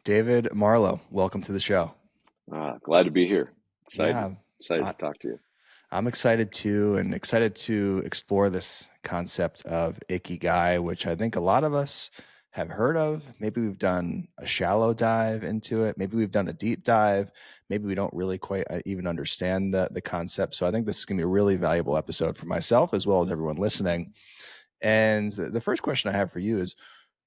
David Marlow, welcome to the show. Glad to be here. Excited, Yeah, excited I, to talk to you. I'm excited too, and excited to explore this concept of Ikigai, which I think a lot of us have heard of. Maybe we've done a shallow dive into it. Maybe we've done a deep dive. Maybe we don't really quite even understand the concept. So I think this is going to be a really valuable episode for myself as well as everyone listening. And the first question I have for you is,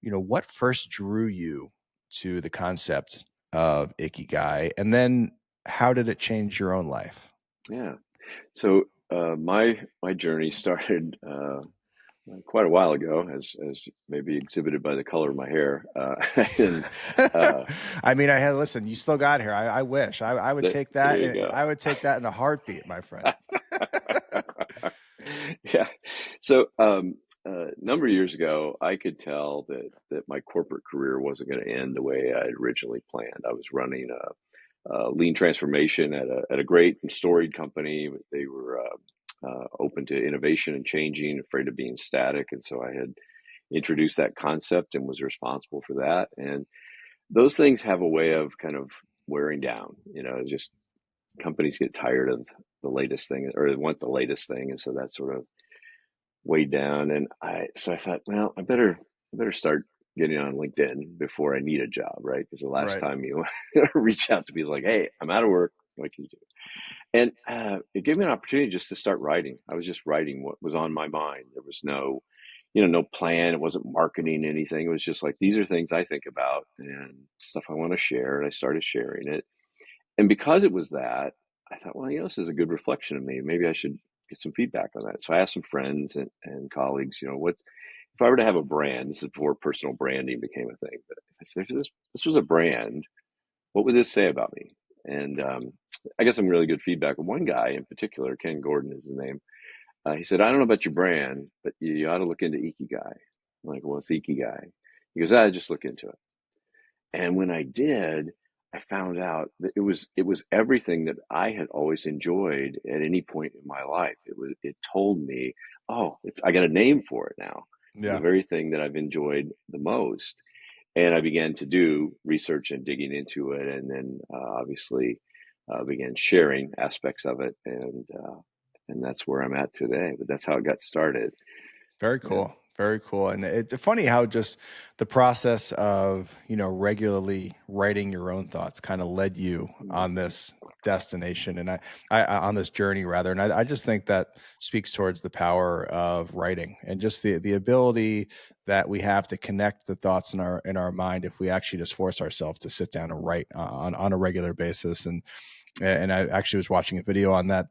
what first drew you to the concept of Ikigai? And then how did it change your own life? Yeah. So my journey started quite a while ago, as maybe exhibited by the color of my hair. And uh, I mean, listen, you still got here. I wish I would take there that. you And go. I would take that in a heartbeat, my friend. Yeah. So a number of years ago, I could tell that my corporate career wasn't going to end the way I had originally planned. I was running a lean transformation at a great and storied company. They were open to innovation and changing, afraid of being static, and so I had introduced that concept and was responsible for that. And those things have a way of kind of wearing down. Just companies get tired of the latest thing or they want the latest thing, and so that sort of weighed down. And I thought, well, I better start getting on LinkedIn before I need a job, right? Because the last Right. time you reach out to people like, hey, I'm out of work, what can you do? And it gave me an opportunity just to start writing. I was just writing what was on my mind. There was no plan. It wasn't marketing anything. It was just like, these are things I think about and stuff I want to share. And I started sharing it. And because it was that, I thought, well, this is a good reflection of me. Maybe I should get some feedback on that. So I asked some friends and colleagues, if I were to have a brand, this is before personal branding became a thing, but if I said, if this was a brand, what would this say about me? And I got some really good feedback. One guy in particular, Ken Gordon is his name. He said, I don't know about your brand, but you ought to look into Ikigai. I'm like, well, it's Ikigai. He goes, just look into it. And when I did, I found out that it was everything that I had always enjoyed at any point in my life. It told me, oh, I got a name for it now. The Yeah. very thing that I've enjoyed the most. And I began to do research and digging into it, and then obviously began sharing aspects of it, and that's where I'm at today. But that's how it got started. Very Yeah. cool. Very cool. And it's funny how just the process of, regularly writing your own thoughts kind of led you on this destination and on this journey rather. And I just think that speaks towards the power of writing and just the ability that we have to connect the thoughts in our mind if we actually just force ourselves to sit down and write on a regular basis. And I actually was watching a video on that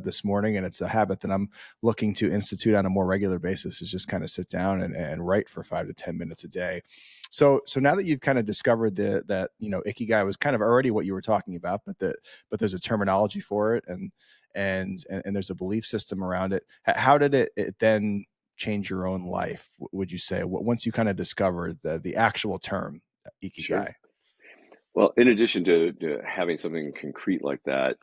this morning, and it's a habit that I'm looking to institute on a more regular basis. Is just kind of sit down and write for 5 to 10 minutes a day. So now that you've kind of discovered that Ikigai was kind of already what you were talking about, but there's a terminology for it, and there's a belief system around it. How did it then change your own life? Would you say once you kind of discovered the actual term Sure. Ikigai? Well, in addition to having something concrete like that,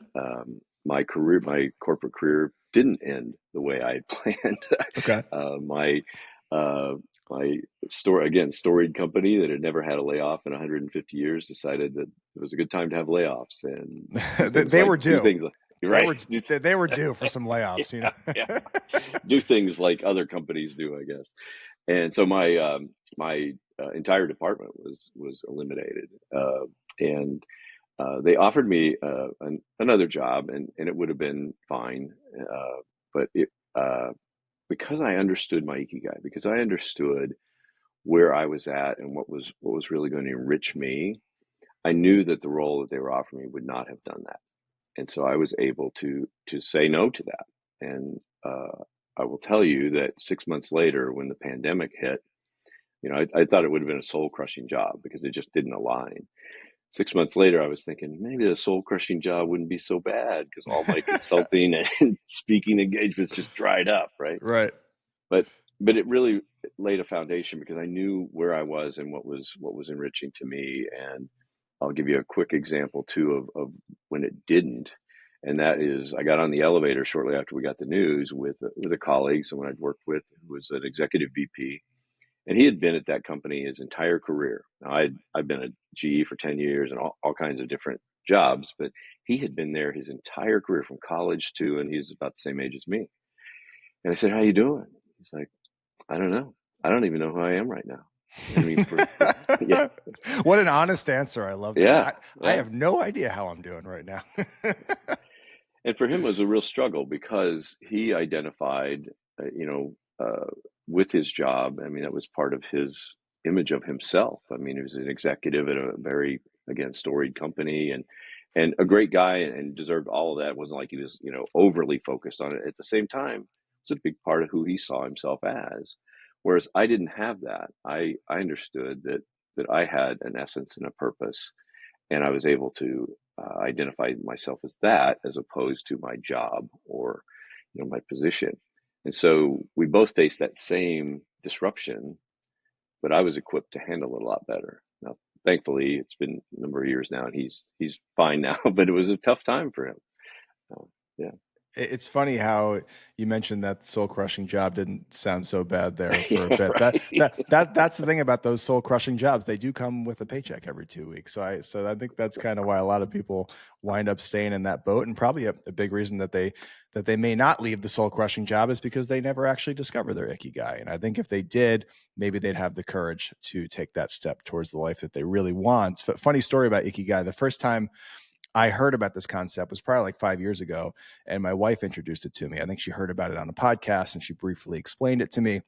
my corporate career didn't end the way I had planned. Okay. uh, my uh, my storied company that had never had a layoff in 150 years decided that it was a good time to have layoffs and do things They like were due. you're They right. were they were due for some layoffs, Yeah, yeah. Do things like other companies do, I guess. And so my entire department was eliminated, and they offered me another job, and it would have been fine, but it because I understood my ikigai, because I understood where I was at and what was really going to enrich me. I knew that the role that they were offering me would not have done that, and so I was able to say no to that. And I will tell you that 6 months later, when the pandemic hit, I thought it would have been a soul crushing job because it just didn't align. 6 months later, I was thinking maybe the soul crushing job wouldn't be so bad because all my consulting and speaking engagements just dried up, right? Right. But but it really laid a foundation because I knew where I was and what was enriching to me. And I'll give you a quick example too of when it didn't. And that is, I got on the elevator shortly after we got the news with a colleague, someone I'd worked with who was an executive VP, And he had been at that company his entire career. Now, I've been at GE for 10 years and all kinds of different jobs, but he had been there his entire career from college to, and he's about the same age as me. And I said, "How you doing?" He's like, "I don't know. I don't even know who I am right now." I mean, yeah, What an honest answer. I love that. yeah, I yeah. have no idea how I'm doing right now. And for him, it was a real struggle because he identified, with his job. I mean, that was part of his image of himself. I mean, he was an executive at a very, again, storied company and a great guy and deserved all of that. It wasn't like he was, overly focused on it. At the same time, it's a big part of who he saw himself as. Whereas I didn't have that. I understood that I had an essence and a purpose, and I was able to identify myself as that as opposed to my job or my position. And so we both faced that same disruption, but I was equipped to handle it a lot better. Now, thankfully, it's been a number of years now, and he's fine now. But it was a tough time for him. Yeah, It's funny how you mentioned that soul crushing job didn't sound so bad there for a yeah, bit. That right. that that that's the thing about those soul crushing jobs. They do come with a paycheck every 2 weeks. So I think that's kind of why a lot of people wind up staying in that boat. And probably a big reason that they may not leave the soul crushing job is because they never actually discover their Ikigai. And I think if they did, maybe they'd have the courage to take that step towards the life that they really want. Funny story about Ikigai. The first time I heard about this concept was probably like 5 years ago, and my wife introduced it to me. I think she heard about it on a podcast and she briefly explained it to me.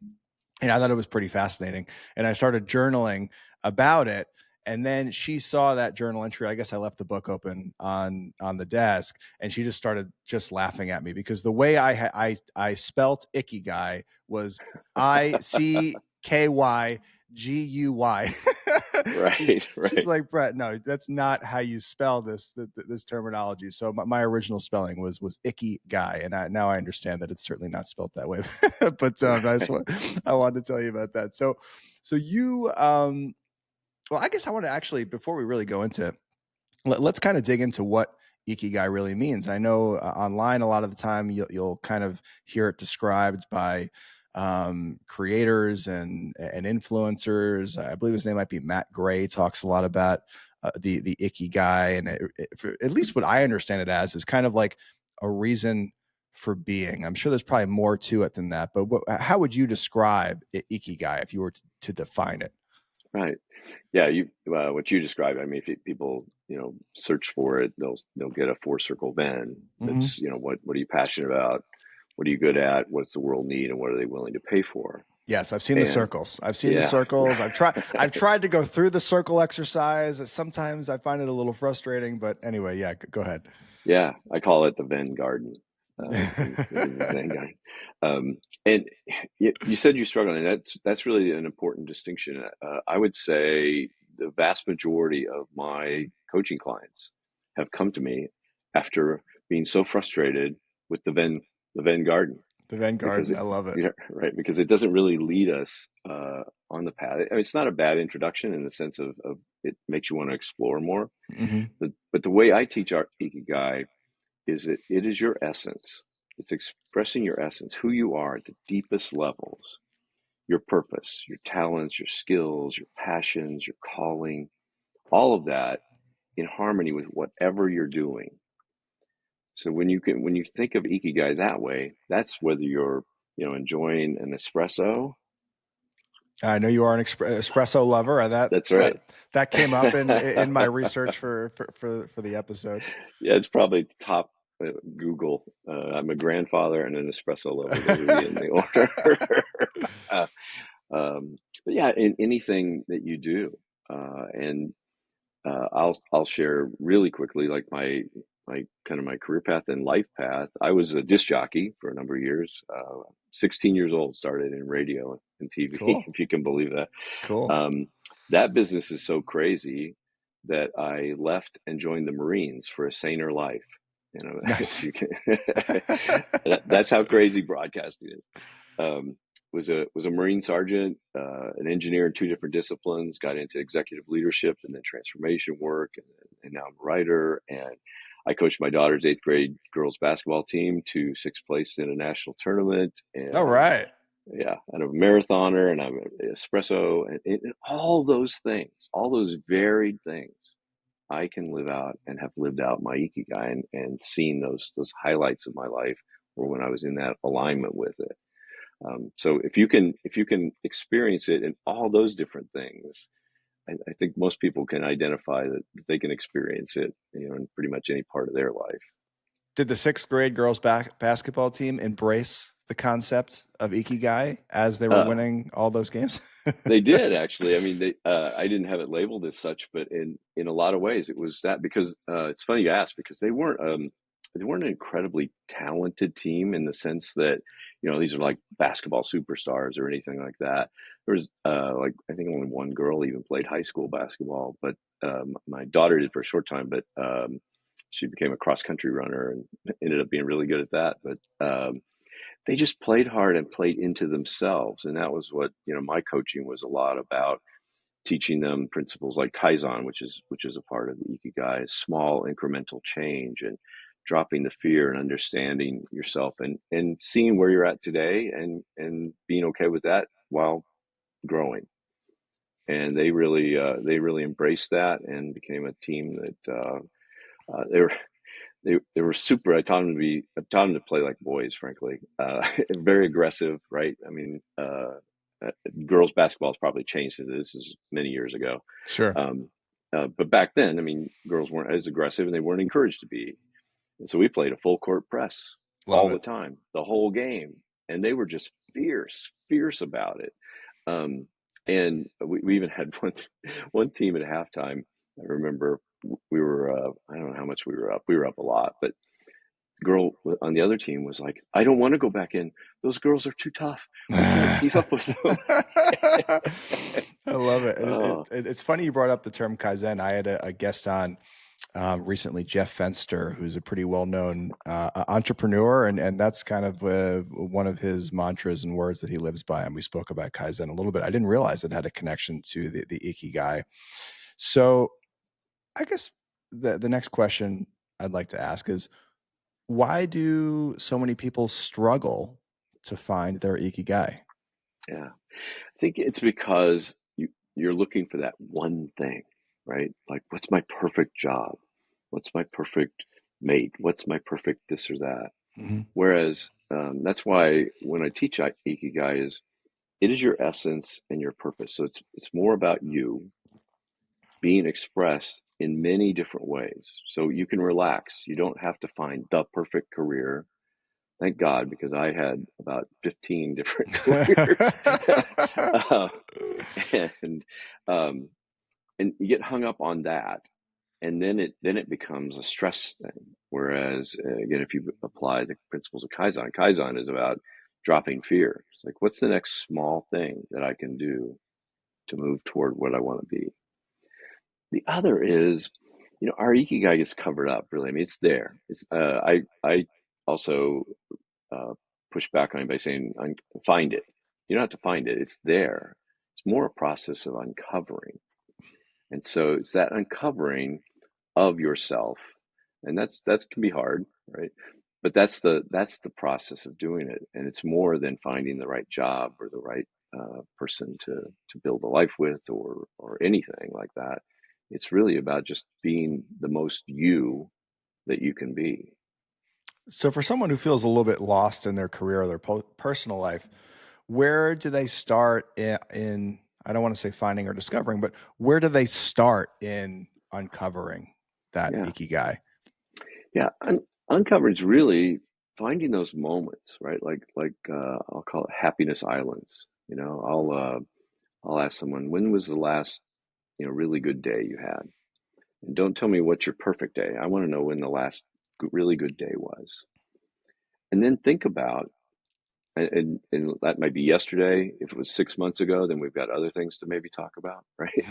And I thought it was pretty fascinating. And I started journaling about it. And then she saw that journal entry. I guess I left the book open on the desk, and she just started just laughing at me because the way I spelt Ikigai was ICKYGUY. she's Right, she's right, like, Brett, no, that's not how you spell this terminology. So my original spelling was Icky Guy, and now I understand that it's certainly not spelled that way. But right. I wanted to tell you about that. So you well, I guess I want to actually, before we really go into it, let's kind of dig into what Ikigai really means. I know online a lot of the time you'll kind of hear it described by creators and influencers. I believe his name might be Matt Gray. Talks a lot about the Ikigai, and at least what I understand it as is kind of like a reason for being. I'm sure there's probably more to it than that, but how would you describe Ikigai if you were to define it? Right. Yeah, you what you described. I mean, if people search for it, they'll get a four circle Venn. Mm-hmm. That's what are you passionate about? What are you good at? What's the world need, and what are they willing to pay for? Yes, I've seen the And circles. I've seen the yeah, circles. I've tried. I've right. tried to go through the circle exercise. Sometimes I find it a little frustrating, but anyway, yeah. Go ahead. Yeah, I call it the Venn garden instead of the Zen garden. And you said you struggle, and that's really an important distinction. I would say the vast majority of my coaching clients have come to me after being so frustrated with the Venn garden The Venn because Garden. I love it. yeah, right, because it doesn't really lead us on the path. I mean, it's not a bad introduction in the sense of it makes you want to explore more. Hmm. But the way I teach our Ikigai is that it is your essence. It's expressing your essence, who you are at the deepest levels, your purpose, your talents, your skills, your passions, your calling, all of that in harmony with whatever you're doing. So when you think of Ikigai that way, that's whether you're enjoying an espresso. I know you are an espresso lover. That's That right. that came up in my research for the episode. Yeah, it's probably top Google. I'm a grandfather and an espresso lover. Those would be in the order. uh, but yeah, in anything that you do, and I'll share really quickly, like my kind of my career path and life path. I was a disc jockey for a number of years. 16 years old, started in radio and TV, Cool. if you can believe that. Cool. Um, that business is so crazy that I left and joined the Marines for a saner life. If Nice. you can, that's how crazy broadcasting is. Um, was a Marine sergeant, an engineer in two different disciplines. Got into executive leadership and then transformation work, and now I'm a writer. And I coached my daughter's eighth grade girls basketball team to sixth place in a national tournament. All And right. Yeah, I'm a marathoner and I'm an espresso and all those things, all those varied things. I can live out and have lived out my Ikigai and seen those highlights of my life or when I was in that alignment with it. So if you can experience it in all those different things, I think most people can identify that they can experience it, in pretty much any part of their life. Did the sixth grade girls basketball team embrace the concept of Ikigai as they were Uh, winning all those games? They did actually. I mean, I didn't have it labeled as such, but in a lot of ways, it was that because it's funny you asked because they weren't an incredibly talented team in the sense that these are like basketball superstars or anything like that. There was like I think only one girl even played high school basketball, but my daughter did for a short time, but she became a cross country runner and ended up being really good at that. But they just played hard and played into themselves, and that was what my coaching was a lot about, teaching them principles like kaizen, which is a part of the ikigai, small incremental change, and dropping the fear and understanding yourself and seeing where you're at today and being okay with that while growing. And they really embraced that and became a team that they were super. I taught them to play like boys, frankly. Very aggressive, right? I mean, uh, girls basketball has probably changed since this is many years ago. Sure. Um, but back then, I mean, girls weren't as aggressive and they weren't encouraged to be. And so we played a full court press Love all the it. time, the whole game, and they were just fierce about it. Um, and we even had one team at halftime. I remember we were I don't know how much we were up. We were up a lot, but the girl on the other team was like, "I don't want to go back in. Those girls are too tough. We can't keep up with them." I love it. Oh, It's funny you brought up the term Kaizen. I had a guest on recently, Jeff Fenster, who's a pretty well-known entrepreneur, and that's kind of one of his mantras and words that he lives by. And we spoke about Kaizen a little bit. I didn't realize it had a connection to the Ikigai. So I guess the next question I'd like to ask is, why do so many people struggle to find their Ikigai? yeah. I think it's because you're looking for that one thing, right? Like, what's my perfect job? What's my perfect mate? What's my perfect this or that? Mhm. Whereas that's why when I teach Ikigai is it is your essence and your purpose. So it's more about you being expressed in many different ways. So you can relax. You don't have to find the perfect career. Thank God, because I had about 15 different careers. uh, and um, and you get hung up on that, and then it becomes a stress thing. Whereas again, if you apply the principles of Kaizen is about dropping fear. It's like, what's the next small thing that I can do to move toward what I want to be? The other is, our ikigai is covered up. Really, I mean, it's there. It's I also uh, push back on anybody saying find it. You don't have to find it. It's there. It's more a process of uncovering. And so it's that uncovering of yourself, and that's can be hard, right? But that's the process of doing it, and it's more than finding the right job or the right person to build a life with or anything like that. It's really about just being the most you that you can be. So, for someone who feels a little bit lost in their career or their personal life, where do they start in I don't want to say finding or discovering, but where do they start in uncovering that Yeah, ikigai? yeah. Uncovered is really finding those moments, right? Like I'll call it happiness islands. I'll ask someone, when was the last really good day you had? And don't tell me what's your perfect day. I want to know when the last really good day was. And then think about, and that might be yesterday. If it was 6 months ago, then we've got other things to maybe talk about, right?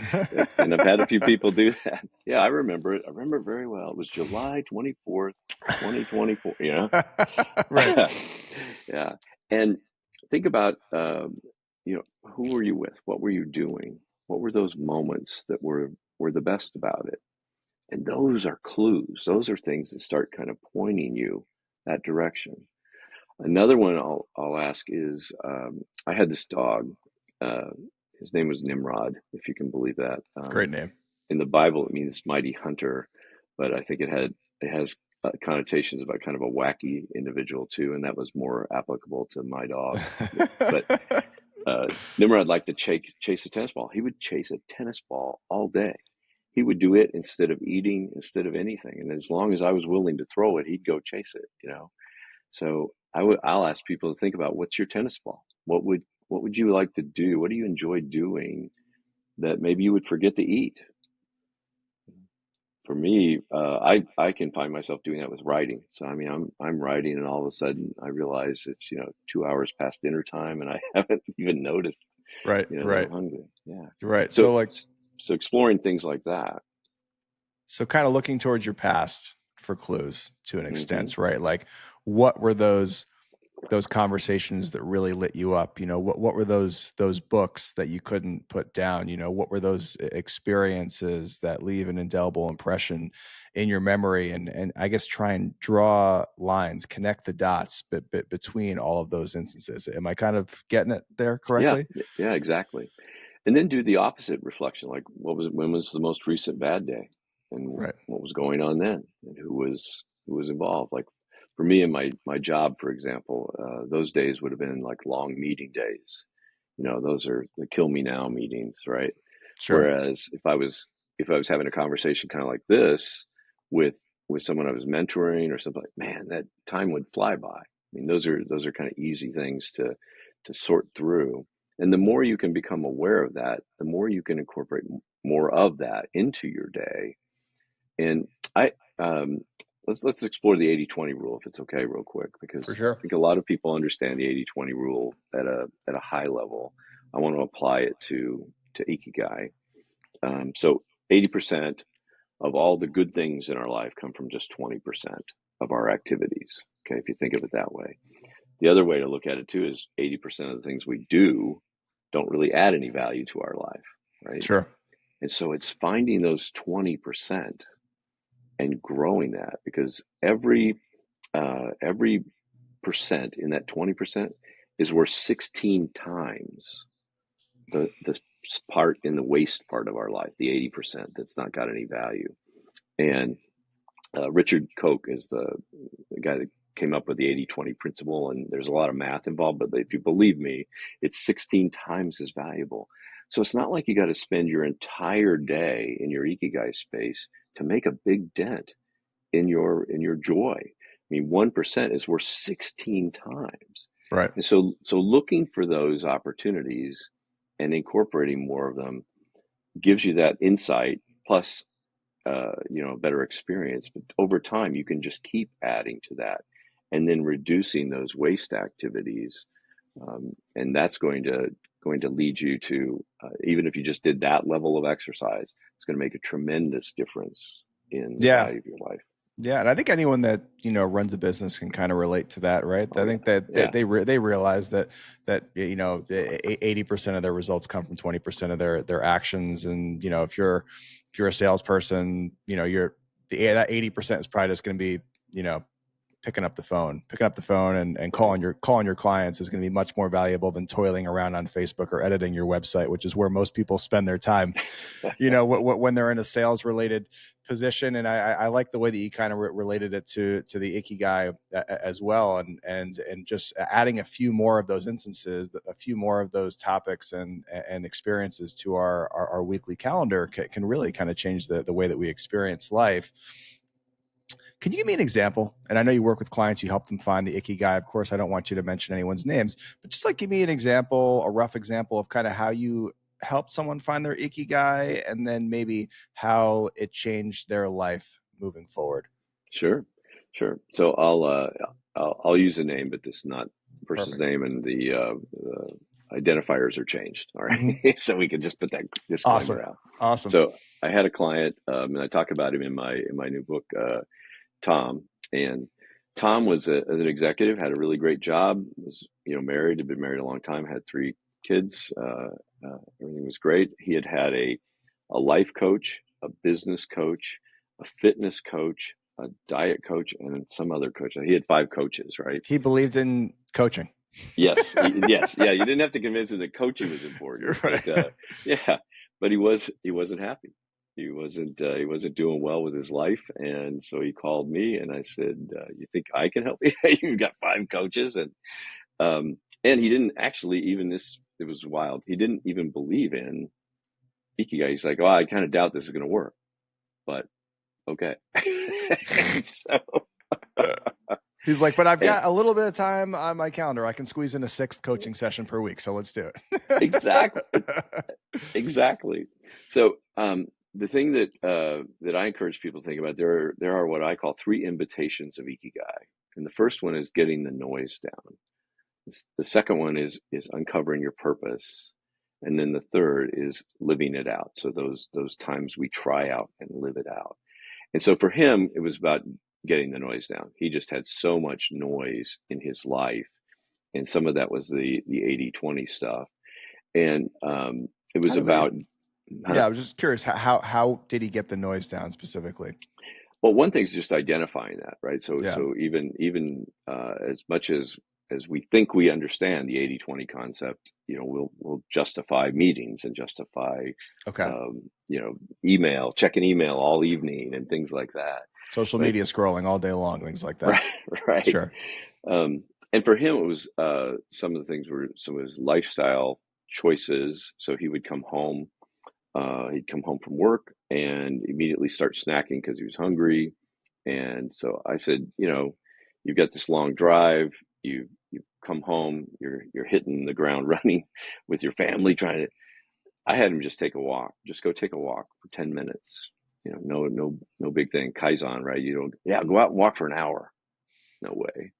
And I've had a few people do that. Yeah, I remember it. I remember it very well. It was July 24th, 2024, Right. Yeah. And think about, who were you with? What were you doing? What were those moments that were the best about it? And those are clues. Those are things that start kind of pointing you that direction. Another one I'll ask is, I had this dog. Uh, his name was Nimrod, if you can believe that. Great name. In the Bible, it means mighty hunter, but I think it has connotations about kind of a wacky individual too, and that was more applicable to my dog. But Nimrod liked to chase a tennis ball. He would chase a tennis ball all day. He would do it instead of eating, instead of anything. And as long as I was willing to throw it, he'd go chase it, you know. So I'll ask people to think about, what's your tennis ball? What would you like to do? What do you enjoy doing that maybe you would forget to eat? For me, I can find myself doing that with writing. So I mean, I'm writing, and all of a sudden I realize it's 2 hours past dinner time, and I haven't even noticed Right, that right, I'm hungry. Yeah. right. So So like, so exploring things like that. so kind of looking towards your past for clues to an Hmm. extent, right? Like, what were those conversations that really lit you up? What were those books that you couldn't put down? What were those experiences that leave an indelible impression in your memory? And I guess try and draw lines, connect the dots between all of those instances. Am I kind of getting it there Yeah, correctly? yeah, exactly. And then do the opposite reflection, like when was the most recent bad day, and Right. what was going on then, and who was involved. Like for me in my job, for example, those days would have been like long meeting days. Those are the kill me now meetings, right? Sure. Whereas if I was having a conversation kind of like this with someone I was mentoring or something, like, man, that time would fly by. I mean, those are kind of easy things to sort through. And the more you can become aware of that, the more you can incorporate more of that into your day. And I um, let's explore the 80-20 rule, if it's okay, real quick, For because I sure. think a lot of people understand the 80-20 rule at a high level. I want to apply it to Ikigai. So 80% of all the good things in our life come from just 20% of our activities. Okay, if you think of it that way. The other way to look at it too is 80% of the things we do don't really add any value to our life, right? Sure. And so it's finding those 20% and growing that, because every percent in that 20% is worth 16 times the part in the waste part of our life, the 80% that's not got any value. And Richard Koch is the guy that came up with the 80-20 principle, and there's a lot of math involved, but if you believe me, it's 16 times as valuable. So it's not like you got to spend your entire day in your Ikigai space to make a big dent in your joy. I mean, 1% is worth 16 times. Right. And so looking for those opportunities and incorporating more of them gives you that insight, plus better experience. But over time, you can just keep adding to that, and then reducing those waste activities, and that's going to lead you to, even if you just did that level of exercise, it's going to make a tremendous difference in the Yeah. value of your life. Yeah, and I think anyone that runs a business can kind of relate to that, right? Oh I yeah, think that yeah, they realize that 80% of their results come from 20% of their actions, and if you're a salesperson, that 80% is probably just going to be picking up the phone and right. calling your clients is going to be much more valuable than toiling around on Facebook or editing your website, which is where most people spend their time when they're in a sales related position. And I like the way that you kind of related it to the Ikigai as well, and just adding a few more of those instances, a few more of those topics and experiences to our weekly calendar can really kind of change the way that we experience life. Can you give me an example? And I know you work with clients, you help them find the Ikigai. Of course, I don't want you to mention anyone's names, but just like give me an example, a rough example of kind of how you help someone find their Ikigai, and then maybe how it changed their life moving forward. Sure, sure. So I'll use a name, but this is not the person's Perfect. name, and the identifiers are changed. All right, Hmm. so we can just put that Awesome. disclaimer out. Awesome. So I had a client, and I talk about him in my new book, Tom. And Tom was as an executive, had a really great job, was married, had been married a long time, had 3 kids. Everything was great. He had a life coach, a business coach, a fitness coach, a diet coach and some other coach. He had 5 coaches, right? He believed in coaching. Yes, yes, yeah. You didn't have to convince him that coaching was important, but Right. yeah, but he wasn't happy. He wasn't doing well with his life, and so he called me, and I said, "You think I can help you? You've got 5 coaches." And he didn't actually even this. It was wild. He didn't even believe in Ikigai. He's like, "Oh, I kind of doubt this is going to work," but okay. And so, He's like, but I've and got a little bit of time on my calendar. I can squeeze in a 6th coaching session per week. So let's do exactly, it. exactly. So, the thing that I encourage people to think about, there are what I call 3 invitations of Ikigai, and the first one is getting the noise down. The second one is uncovering your purpose, and then the third is living it out. So those times we try out and live it out. And so for him, it was about getting the noise down. He just had so much noise in his life, and some of that was the 80/20 stuff. And it was How do we? about, huh? Yeah, I was just curious. How did he get the noise down specifically? Well, one thing's just identifying that, right? So Yeah. so even as much as we think we understand the 80/20 concept, we'll justify meetings and justify Okay. you know, checking email all evening and things like that. Social But media scrolling all day long, things like that. right, right. Sure. And for him, it was some of the things were some of his lifestyle choices. So he would come home. He'd come home from work and immediately start snacking because he was hungry. And so I said, you've got this long drive. You come home. You're hitting the ground running with your family. I had him just take a walk. Just go take a walk for 10 minutes. No big thing. Kaizen, right? You don't. Yeah, go out and walk for an hour. No way.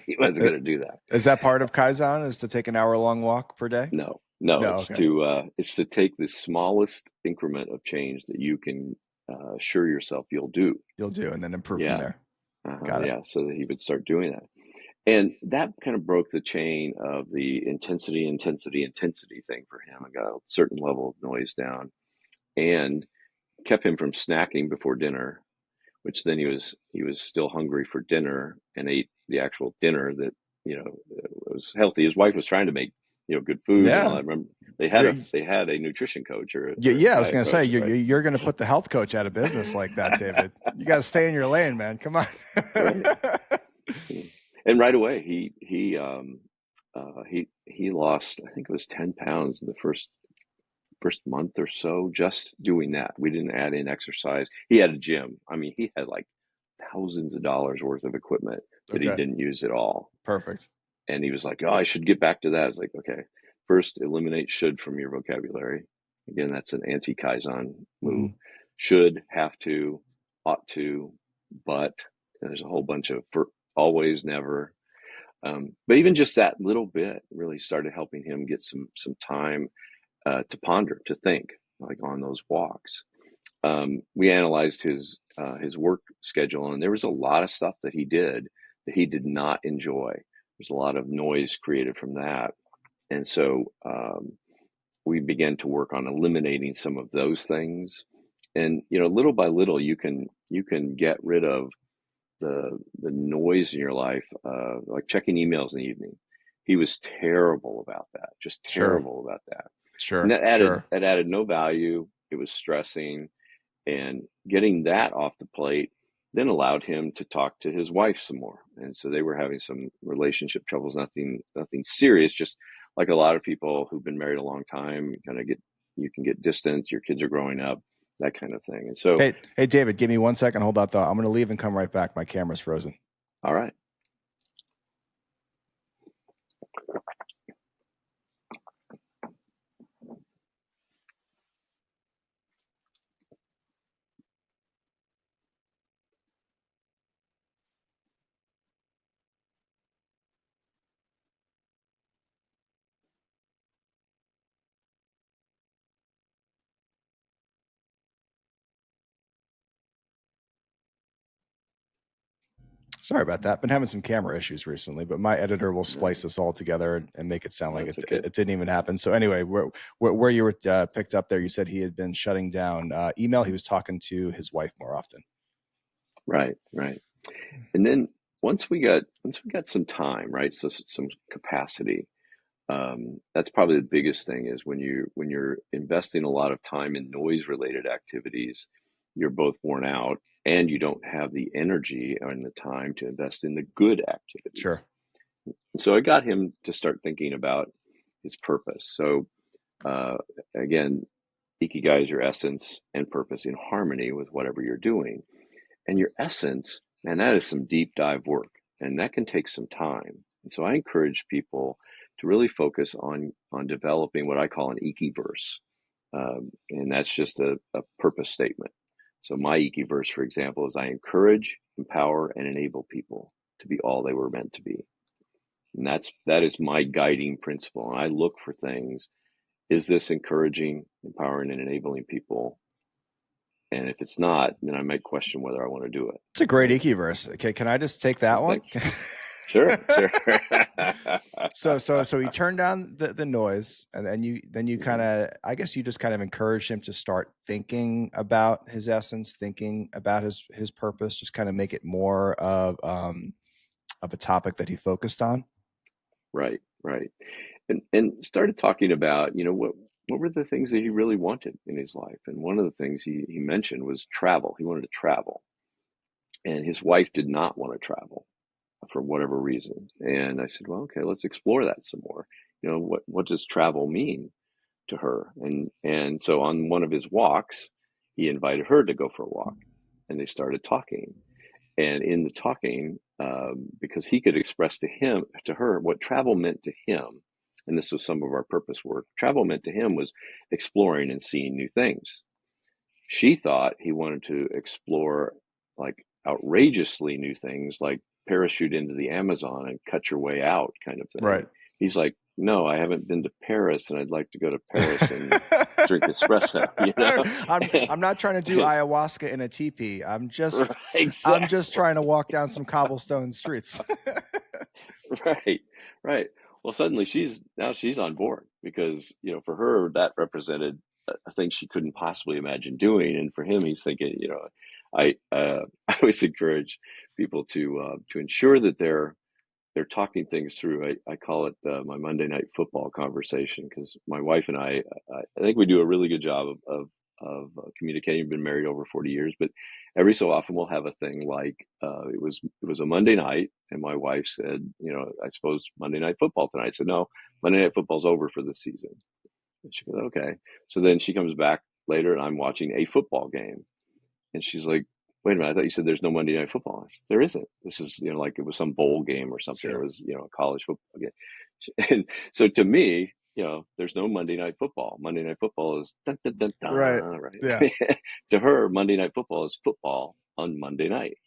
He wasn't Uh, going to do that. Is that part of Kaizen? Is to take an hour-long walk per day? No, no, No. it's Okay. to take the smallest increment of change that you can assure yourself you'll do. You'll do, and then improve from Yeah, there. Got it. yeah. So that he would start doing that, and that kind of broke the chain of the intensity thing for him. I got a certain level of noise down, and kept him from snacking before dinner, which then he was still hungry for dinner and ate the actual dinner that was healthy. His wife was trying to make good food and all Yeah. that. Remember, You're, they had a nutrition coach or a yeah, I was diet gonna say coach, right? you're gonna put the health coach out of business like that, David. You got to stay in your lane, man. Come on. Right. And right away he lost, I think it was 10 pounds in the first month or so, just doing that. We didn't add in exercise. He had a gym. I mean, he had like thousands of dollars worth of equipment that he Okay. didn't use at all. Perfect. And he was like, "Oh, I should get back to that." I was like, "Okay, first eliminate should from your vocabulary." Again, that's an anti-Kaizen move. Mhm. Should, have to, ought to, but there's a whole bunch of for always, never. But even just that little bit really started helping him get some time to ponder, to think, like on those walks. We analyzed his work schedule, and there was a lot of stuff that he did not enjoy. There's a lot of noise created from that, and so we began to work on eliminating some of those things. And little by little, you can get rid of the noise in your life, like checking emails in the evening. He was terrible about that, just Sure. terrible about that, and Sure. that Sure. added no value. It was stressing, and getting that off the plate then allowed him to talk to his wife some more. And so they were having some relationship troubles, nothing serious, just like a lot of people who've been married a long time, you can get distance, your kids are growing up, that kind of thing. And so, Hey, David, give me 1 second. Hold that thought. I'm gonna leave and come right back. My camera's frozen. all right. Sorry about that. Been having some camera issues recently, but my editor will No, splice this all together and make it sound like that's it, okay. it didn't even happen. So anyway, where you were picked up there, you said he had been shutting down email. He was talking to his wife more often. Right, right. And then once we got some time, right? So some capacity. That's probably the biggest thing is when you're investing a lot of time in noise related activities, you're both worn out and you don't have the energy and the time to invest in the good activities. Sure. And so I got him to start thinking about his purpose. So uh, again, Ikigai is your essence and purpose in harmony with whatever you're doing. And your essence, man, that is some deep dive work, and that can take some time. And so I encourage people to really focus on developing what I call an Ikiverse, and that's just a purpose statement. So my Ikiverse, for example, is I encourage, empower, and enable people to be all they were meant to be. And that is my guiding principle. And I look for things. Is this encouraging, empowering, and enabling people? And if it's not, then I might question whether I want to do it. It's a great Right. Ikiverse. Okay, can I just take that Well, one? thanks. Sure, sure. So he turned down the noise, and then you kind Mhm. of, I guess you just kind of encouraged him to start thinking about his essence, thinking about his purpose, just kind of make it more of a topic that he focused on. Right, right. And started talking about, what were the things that he really wanted in his life. And one of the things he mentioned was travel. He wanted to travel. And his wife did not want to travel for whatever reason. And I said, well, okay, let's explore that some more. What does travel mean to her? And so on one of his walks, he invited her to go for a walk, and they started talking. And in the talking, because he could express to her, what travel meant to him, and this was some of our purpose work. Travel meant to him was exploring and seeing new things. She thought he wanted to explore like outrageously new things, like parachute into the Amazon and cut your way out, kind of Right. thing. He's like, no, I haven't been to Paris, and I'd like to go to Paris and drink espresso. I'm not trying to do ayahuasca in a teepee. Right, I'm just exactly. trying to walk down some cobblestone streets. Right, right. Well, suddenly she's on board because, for her that represented a thing she couldn't possibly imagine doing, and for him, he's thinking, I I always encourage people to ensure that they're talking things through. I call it my Monday night football conversation because my wife and I think we do a really good job of communicating. We've been married over 40 years, but every so often we'll have a thing like it was a Monday night, and my wife said, I suppose Monday night football tonight. I said, no, Monday night football's over for the season. And she goes, okay. So then she comes back later, and I'm watching a football game, and she's like, wait a minute, I thought you said there's no Monday night football. I said, there isn't. This is, like it was some bowl game or something. It Sure. was, a college football game. And so to me, there's no Monday night football. Monday night football is dun, dun, dun, Right. dun, Yeah. right? To her, Monday night football is football on Monday night.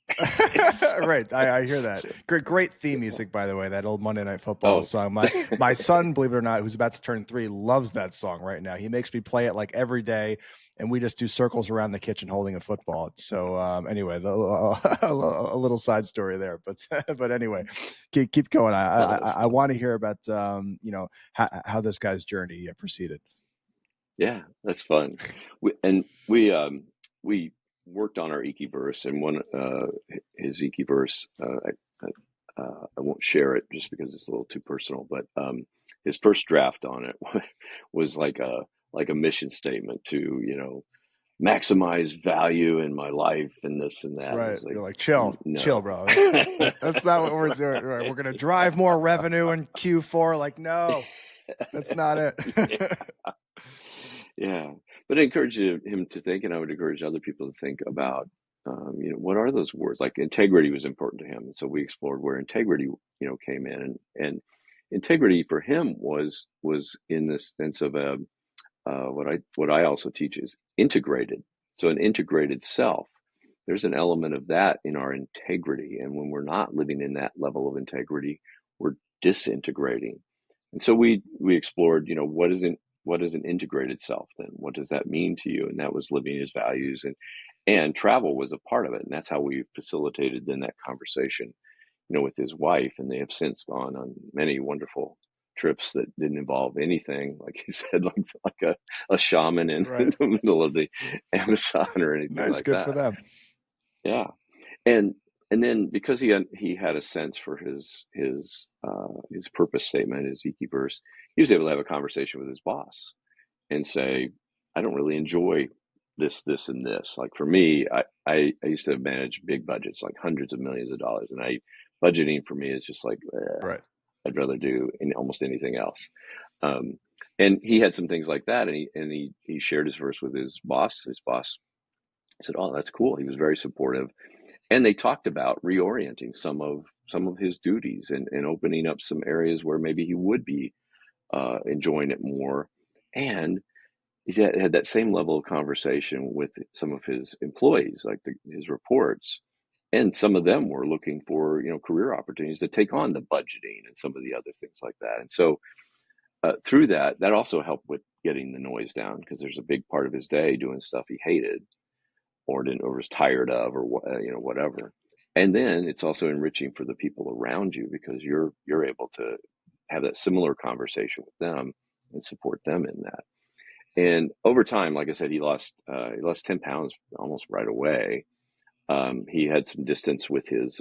So, Right. I hear that. so, Great theme yeah. music, by the way, that old Monday Night Football Oh, song. My son, believe it or not, who's about to turn 3, loves that song right now. He makes me play it like every day, and we just do circles around the kitchen holding a football. So anyway, a little side story there, but but anyway, keep going. oh, I that's I fun. want to hear about how this guy's journey proceeded. Yeah, that's fun. We worked on our Ikiverse, and one his Ikiverse. I won't share it just because it's a little too personal. But his first draft on it was like a mission statement to maximize value in my life and this and that. And I Right. was like, You're like, chill, no. bro. That's not what we're doing. Right. We're gonna drive more revenue in Q4. Like, no, that's not it. Yeah. Yeah, but I encourage him to think, and I would encourage other people to think about, what are those words? Like integrity was important to him, and so we explored where integrity, came in, and integrity for him was in this sense of what I also teach is integrated. So an integrated self. There's an element of that in our integrity, and when we're not living in that level of integrity, we're disintegrating. And so we explored, what is an integrated self then? What does that mean to you? And that was living his values, and travel was a part of it. And that's how we facilitated then that conversation, with his wife. And they have since gone on many wonderful trips that didn't involve anything, like you said, like a shaman in Right. the middle of the Amazon or anything Nice. like Good for that. them. Yeah. And and then because he had a sense for his purpose statement, his Iki verse, he was able to have a conversation with his boss and say, I don't really enjoy this, and this. Like for me, I used to manage big budgets, like hundreds of millions of dollars, and budgeting for me is just like Right. I'd rather do almost anything else. Um, and he had some things like that, and he shared his verse with his boss. His boss said, "Oh, that's cool." He was very supportive, and they talked about reorienting some of his duties and opening up some areas where maybe he would be enjoying it more. And he had that same level of conversation with some of his employees, like his reports, and some of them were looking for career opportunities to take on the budgeting and some of the other things like that. And so through that also helped with getting the noise down, because there's a big part of his day doing stuff he hated or didn't or was tired of, or whatever. And then it's also enriching for the people around you, because you're able to have that similar conversation with them and support them in that. And over time, like I said, he lost 10 pounds almost right away. He had some distance with his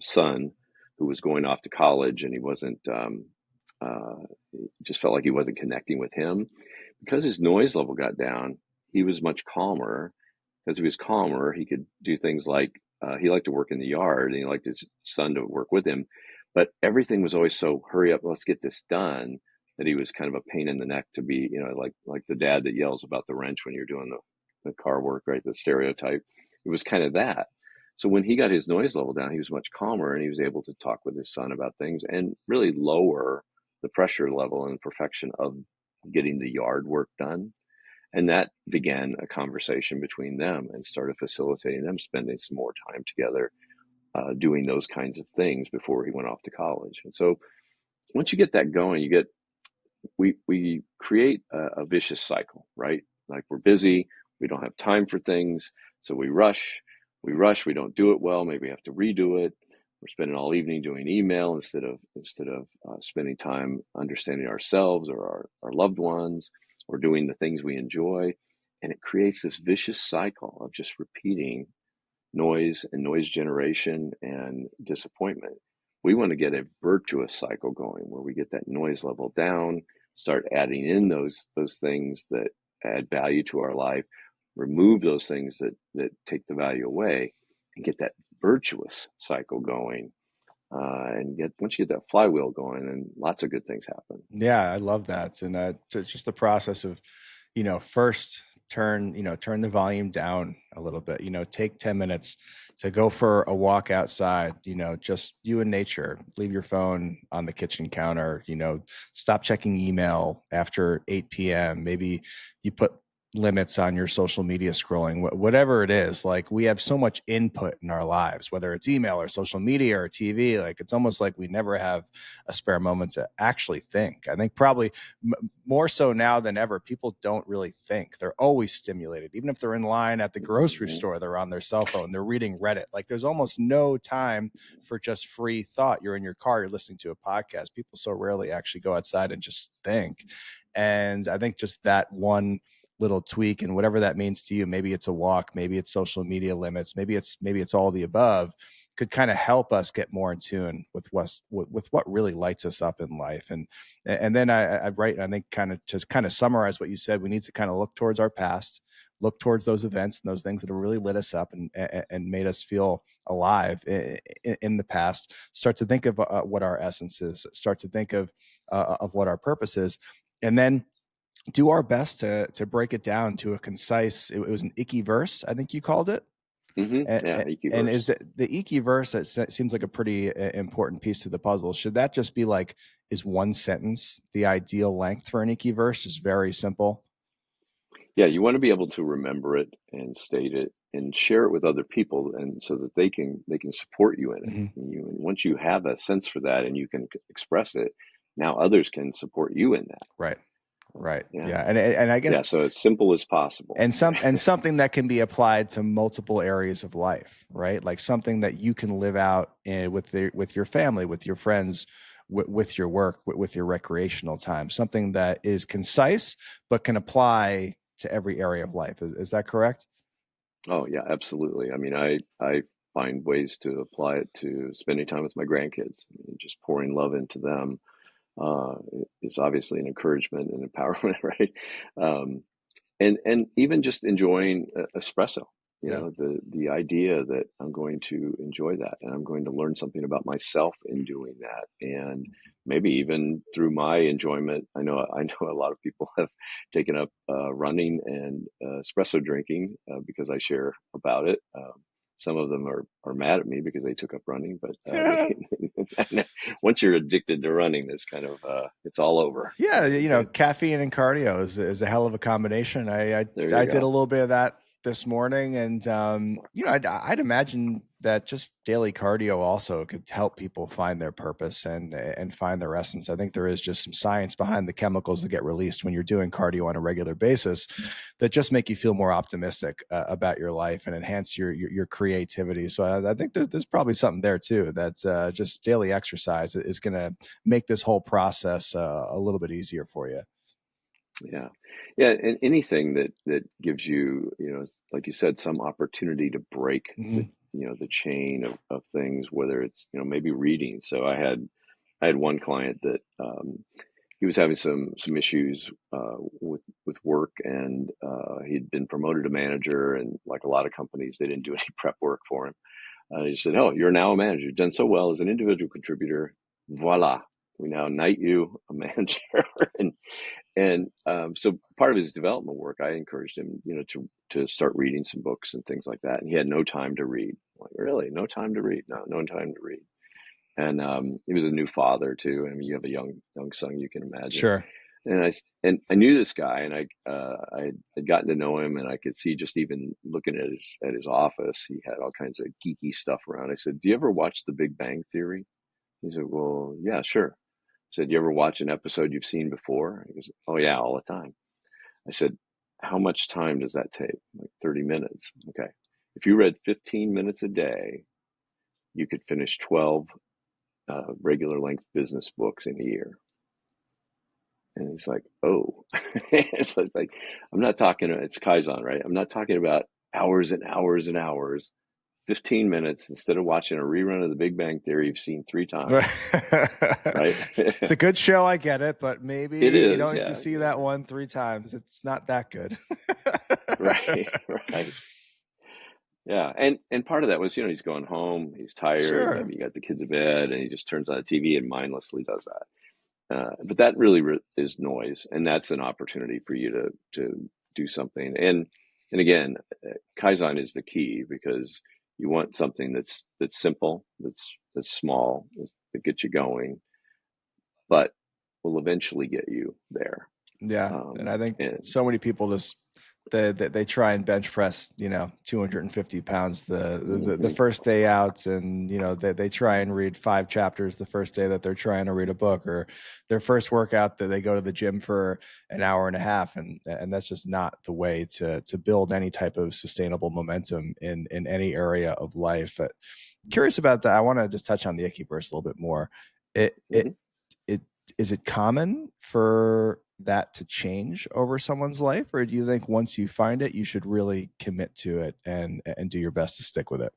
son, who was going off to college, and he wasn't just felt like he wasn't connecting with him. Because his noise level got down, he was much calmer. Because he was calmer, he could do things like he liked to work in the yard, and he liked his son to work with him. But everything was always so hurry up, let's get this done, that he was kind of a pain in the neck to be, like the dad that yells about the wrench when you're doing the car work, right? The stereotype. It was kind of that. So when he got his noise level down, he was much calmer, and he was able to talk with his son about things and really lower the pressure level and perfection of getting the yard work done. And that began a conversation between them and started facilitating them spending some more time together, doing those kinds of things before he went off to college. And so once you get that going, we create a vicious cycle, right? Like we're busy, we don't have time for things, so we don't do it well. Maybe we have to redo it. We're spending all evening doing email instead of spending time understanding ourselves or our loved ones, or doing the things we enjoy. And it creates this vicious cycle of just repeating noise and noise generation and disappointment. We want to get a virtuous cycle going where we get that noise level down, start adding in those things that add value to our life, remove those things that take the value away, and get that virtuous cycle going. And get once you get that flywheel going, then lots of good things happen. Yeah, I love that. And just the process of, first turn the volume down a little bit, take 10 minutes to go for a walk outside, just you and nature, leave your phone on the kitchen counter, stop checking email after 8 p.m. Maybe you put limits on your social media scrolling, whatever it is. Like, we have so much input in our lives, whether it's email or social media or TV. Like, it's almost like we never have a spare moment to actually think. I think probably more so now than ever, people don't really think. They're always stimulated. Even if they're in line at the grocery store, they're on their cell phone, they're reading Reddit. Like, there's almost no time for just free thought. You're in your car, you're listening to a podcast. People so rarely actually go outside and just think. And I think just that one little tweak, and whatever that means to you, maybe it's a walk, maybe it's social media limits, maybe it's all the above, could kind of help us get more in tune with what really lights us up in life. And then I write, and I think kind of summarize what you said, we need to kind of look towards our past, look towards those events and those things that have really lit us up and made us feel alive in the past. Start to think of what our essence is. Start to think of what our purpose is, and then do our best to break it down to a concise. It was an Icky verse, I think you called it. Yeah, And is verse. the Icky verse, it seems like a pretty important piece to the puzzle. Should that just be like, is one sentence the ideal length for an Icky verse? Is very simple. Yeah, you want to be able to remember it and state it and share it with other people, and so that they can support you in it. Hmm. And once you have a sense for that and you can express it, now others can support you in that. Right. Right. Yeah. Yeah. And I guess, Yeah, so as simple as possible. and something that can be applied to multiple areas of life, right? Like something that you can live out with your family, with your friends, with your work, with your recreational time. Something that is concise but can apply to every area of life. Is that correct? Oh yeah, absolutely. I mean, I find ways to apply it to spending time with my grandkids, and just pouring love into them. Is obviously an encouragement and empowerment, right? Um, and even just enjoying espresso, Yeah. the idea that I'm going to enjoy that and I'm going to learn something about myself in doing that, and maybe even through my enjoyment, I know a lot of people have taken up running and espresso drinking because I share about it. Some of them are mad at me because they took up running, but once you're addicted to running, it's kind of it's all over. Yeah, you know, But caffeine and cardio is a hell of a combination. there you I did a go. little bit of that this morning, and you know, I'd imagine that just daily cardio also could help people find their purpose and find their essence. I think there is just some science behind the chemicals that get released when you're doing cardio on a regular basis that just make you feel more optimistic about your life and enhance your creativity. So I think there's probably something there too. That just daily exercise is going to make this whole process a little bit easier for you. Yeah. Yeah, and anything that gives you, like you said, some opportunity to break the, Mhm. the chain of things, whether it's, maybe reading. So I had one client that he was having some issues with work, and he'd been promoted to manager, and like a lot of companies, they didn't do any prep work for him. He said, "Oh, you're now a manager. You've done so well as an individual contributor. Voila, we now knight you a manager." and so part of his development work, I encouraged him, to start reading some books and things like that. And he had no time to read. I'm like, really, no time to read? No, no time to read. And he was a new father too. I mean, you have a young son, you can imagine. Sure. And I knew this guy, and I had gotten to know him, and I could see, just even looking at his office, he had all kinds of geeky stuff around. I said, "Do you ever watch The Big Bang Theory?" He said, "Well, yeah, sure." I said, "You ever watch an episode you've seen before?" He goes, "Oh yeah, all the time." I said, "How much time does that take?" Like 30 minutes. Okay. If you read 15 minutes a day, you could finish 12 regular length business books in a year. And he's like, "Oh." It's like, I'm not talking, it's Kaizen, right? I'm not talking about hours and hours and hours. 15 minutes instead of watching a rerun of The Big Bang Theory you've seen three times, right? It's a good show, I get it, but maybe It you is, don't need to yeah, see that yeah. one three times. It's not that good. Right, right. Yeah, and part of that was, he's going home, he's tired, Sure. maybe you got the kids to bed, and he just turns on the TV and mindlessly does that. But that really is noise, and that's an opportunity for you to do something. And again, Kaizen is the key, because you want something that's simple, that's small, that gets you going, but will eventually get you there. Yeah, and Um, I think and so many people just they try and bench press, 250 pounds the mhm, first day out, and they try and read 5 chapters the first day that they're trying to read a book, or their first workout that they go to the gym for an hour and a half, and that's just not the way to build any type of sustainable momentum in any area of life. But curious about that. I want to just touch on the Icky burst a little bit more. mhm. It is it common for that to change over someone's life, or do you think once you find it, you should really commit to it and do your best to stick with it?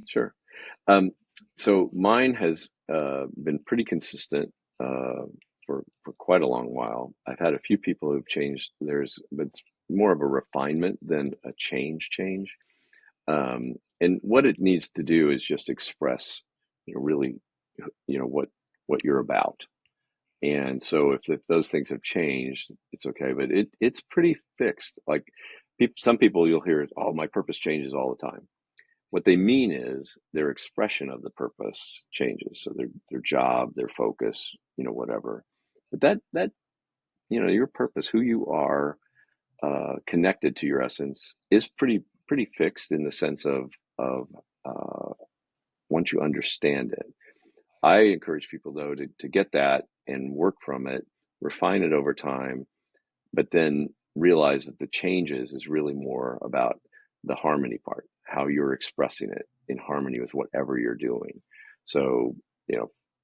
Sure. Um, so mine has been pretty consistent for quite a long while. I've had a few people who've changed theirs, but it's more of a refinement than a change. And what it needs to do is just express, really, what you're about. And so if those things have changed, it's okay, but it's pretty fixed. Like, some people, you'll hear, "Oh, my purpose changes all the time." What they mean is their expression of the purpose changes. So their job, their focus, whatever. But that your purpose, who you are, connected to your essence, is pretty fixed, in the sense of uh, once you understand it. I encourage people, though, to get that and work from it, refine it over time, but then realize that the changes is really more about the harmony part, how you're expressing it in harmony with whatever you're doing. So,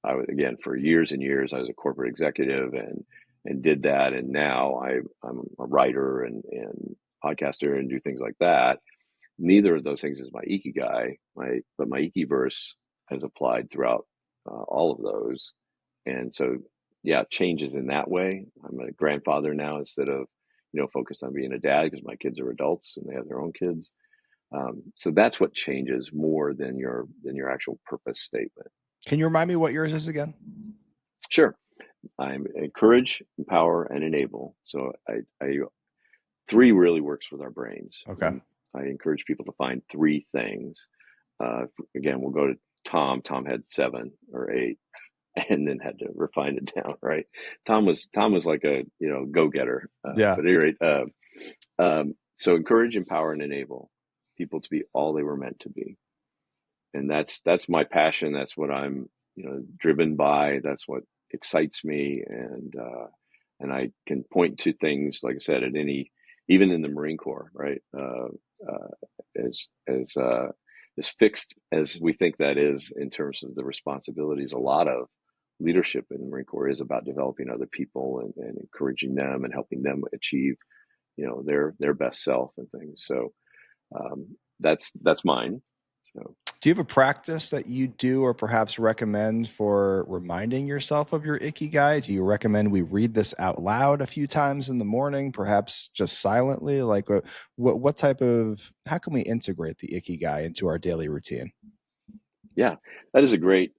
I was, again, for years and years, I was a corporate executive, and did that, and now I'm a writer and podcaster and do things like that. neither of those things is my Ikigai, but my Ikiverse has applied throughout all of those. And so, yeah, changes in that way. I'm a grandfather now instead of, focused on being a dad because my kids are adults and they have their own kids. So that's what changes more than your actual purpose statement. Can you remind me what yours is again? Sure, I'm encourage, empower, and enable. So I three really works with our brains. Okay. And I encourage people to find three things. Again, we'll go to Tom. Tom had 7 or 8, and then had to refine it down. Right? Tom was like a go getter. Yeah. But at any rate, so encourage, empower, and enable people to be all they were meant to be, and that's my passion. That's what I'm driven by. That's what excites me, and I can point to things like I said at any, even in the Marine Corps, right? As fixed as we think that is in terms of the responsibilities, a lot of leadership in the Marine Corps is about developing other people and encouraging them and helping them achieve their best self and things. So that's mine. So Do you have a practice that you do or perhaps recommend for reminding yourself of your Ikigai? Do you recommend we read this out loud a few times in the morning, perhaps just silently? Like what type of, how can we integrate the Ikigai into our daily routine? yeah, that is a great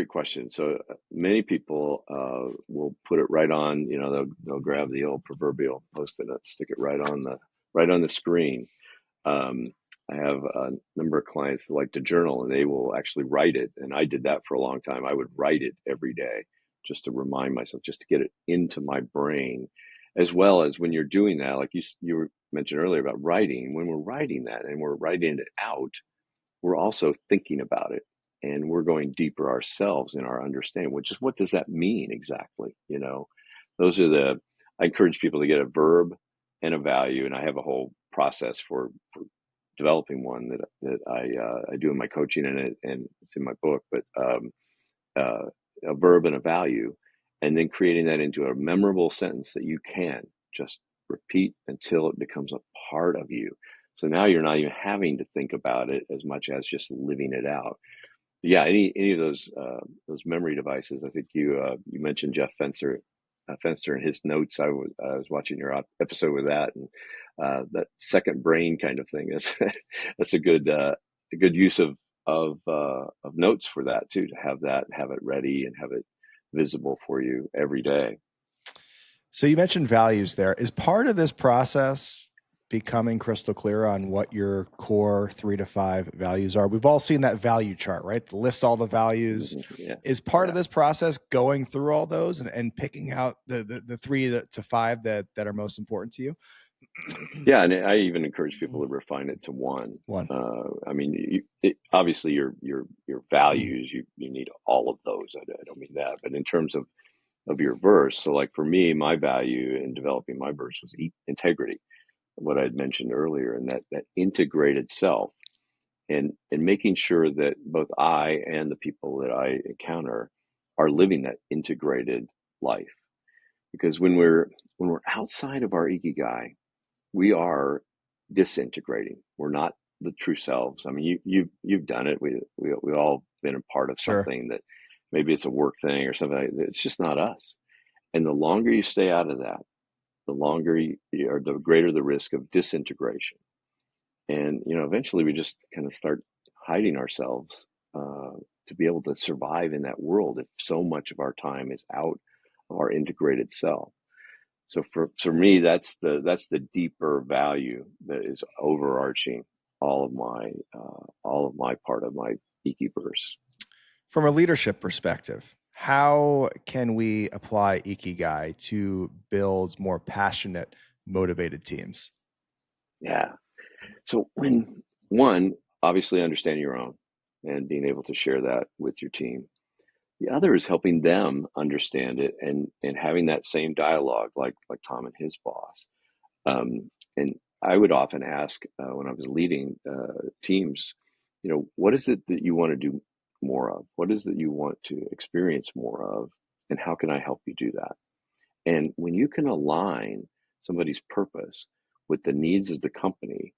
question. So many people will put it right on. They'll grab the old proverbial post-it note, stick it right on the screen. Um, I have a number of clients that like to journal, and they will actually write it. And I did that for a long time. I would write it every day just to remind myself, just to get it into my brain, as well as when you're doing that, like you mentioned earlier about writing. When we're writing that and we're writing it out, we're also thinking about it, and we're going deeper ourselves in our understanding, which is, what does that mean exactly? Those are I encourage people to get a verb and a value, and I have a whole process for developing one that I do in my coaching, and it's in my book. But uh, a verb and a value, and then creating that into a memorable sentence that you can just repeat until it becomes a part of you. So now you're not even having to think about it as much as just living it out. Yeah, any of those memory devices. I think you mentioned Jeff Fenster and his notes. I was watching your episode with that, and that second brain kind of thing is that's a good use of notes for that too. To have that, have it ready, and have it visible for you every day. So you mentioned values there. Is part of this process becoming crystal clear on what your core 3 to 5 values are? We've all seen that value chart, right? The list all the values. Yeah, Is part of yeah. this process going through all those and picking out the 3 to 5 that are most important to you? Yeah, and I even encourage people to refine it to one. One. I mean, obviously your values, you need all of those. I don't mean that, but in terms of your verse. So, like for me, my value in developing my verse was integrity, what I had mentioned earlier, and that integrated self, and making sure that both I and the people that I encounter are living that integrated life. Because when we're outside of our ikigai, we are disintegrating. We're not the true selves. I mean, you've done it. We all been a part of Sure. something that maybe it's a work thing or something. It's just not us. And the longer you stay out of that, the longer or the greater the risk of disintegration. And eventually we just kind of start hiding ourselves uh, to be able to survive in that world if so much of our time is out of our integrated self. So for me, that's the deeper value that is overarching all of my part of my Ikiverse. From a leadership perspective, how can we apply Ikigai to build more passionate, motivated teams? Yeah. So when one, obviously understanding your own and being able to share that with your team. The other is helping them understand it and having that same dialogue like Tom and his boss. And I would often ask when I was leading teams, what is it that you want to do more of? What is it you want to experience more of? And how can I help you do that? And when you can align somebody's purpose with the needs of the company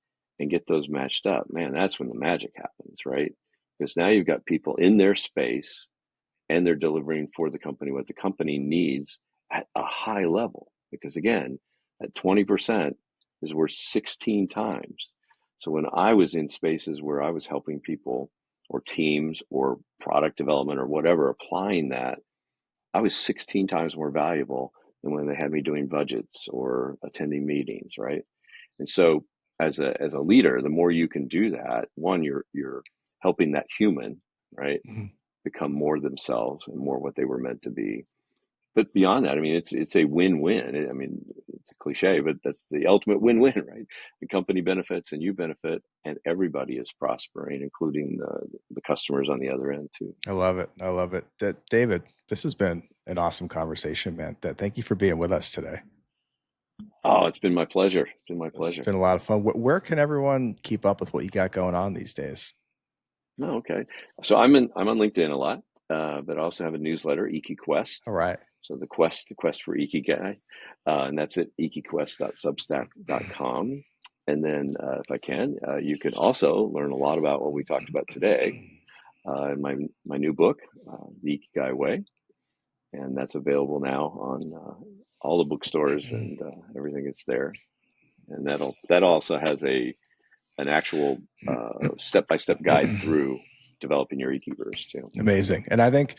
and get those matched up, man, that's when the magic happens, right? Because now you've got people in their space and they're delivering for the company what the company needs at a high level. Because again, at 20% is worth 16 times. So when I was in spaces where I was helping people or teams or product development or whatever, applying that, I was 16 times more valuable than when they had me doing budgets or attending meetings, right? And so as a leader, the more you can do that, one, you're helping that human, right, Mhm. become more themselves and more what they were meant to be. But beyond that, I mean, it's a win-win. I mean, it's a cliche, but that's the ultimate win-win, right? The company benefits and you benefit, and everybody is prospering, including the customers on the other end too. I love it. I love it. David, this has been an awesome conversation, man. Thank you for being with us today. Oh, it's been my pleasure. It's been my It's pleasure. been a lot of fun. Where can everyone keep up with what you got going on these days? Oh, okay. So I'm on LinkedIn a lot, but I also have a newsletter, IkiQuest. All right. So the quest for Ikigai, and that's at ikiquest.substack.com. And then, if I can, you can also learn a lot about what we talked about today in my new book, The Ikigai Way, and that's available now on all the bookstores and everything that's there. And that also has an actual step-by-step guide through developing your Ikiverse too. Amazing. And I think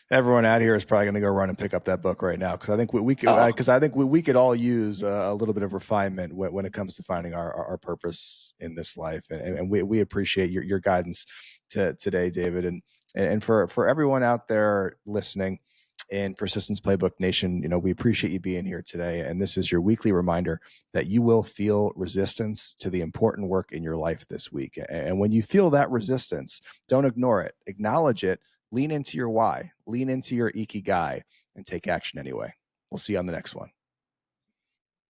everyone out here is probably going to go run and pick up that book right now because I think we could Oh, because I think we could all use a little bit of refinement when it comes to finding our purpose in this life, and we appreciate your guidance today, David, and for everyone out there listening in Persistence Playbook Nation, we appreciate you being here today, and this is your weekly reminder that you will feel resistance to the important work in your life this week, and when you feel that resistance, don't ignore it, acknowledge it. Lean into your why, lean into your Ikigai, and take action anyway. We'll see you on the next one.